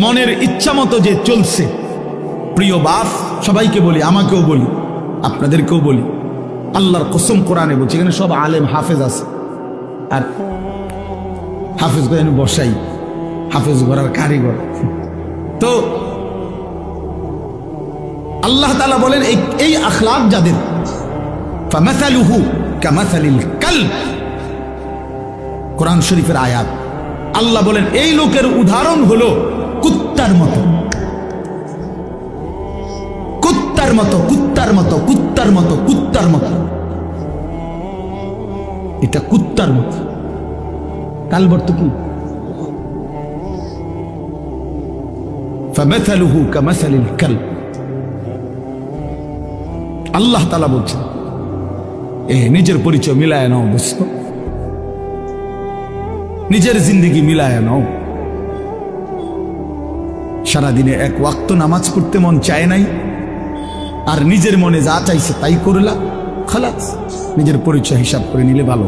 মনের ইচ্ছা মতো যে চলছে। প্রিয় বাপ, সবাইকে বলি, আমাকেও বলি, আপনাদেরকেও বলি, আল্লাহর কসম কোরআনে বলছি, এখানে সব আলেম হাফেজ আছে, আর হাফেজ করে বসাই, হাফেজ করার কারিগর। তো আল্লাহ তাআলা বলেন এই আখলাক যাদের, ফামাসালুহু কামাসালিল কালব, কোরআন শরীফের আয়াত। আল্লাহ বলেন এই লোকের উদাহরণ হলো কুত্তার মতো, কুত্তার মতো, কুত্তার মতো, কুত্তার মতো, কুত্তার মতো। এটা কুত্তার মতো। কালব অর্থ কি? ফামাসালুহু কামাসালিল কালব। আল্লাহ তাআলা বলছেন নিজের পরিচয় মিলায় নাও দোস্ত, নিজের জিন্দেগি মিলায় নাও। সারাদিনে এক ওয়াক্ত নামাজ পড়তে মন চায় নাই, আর নিজের মনে যা চাইছে তাই করলা, খালাস, নিজের পরিচয় হিসাব করে নিলে ভালো।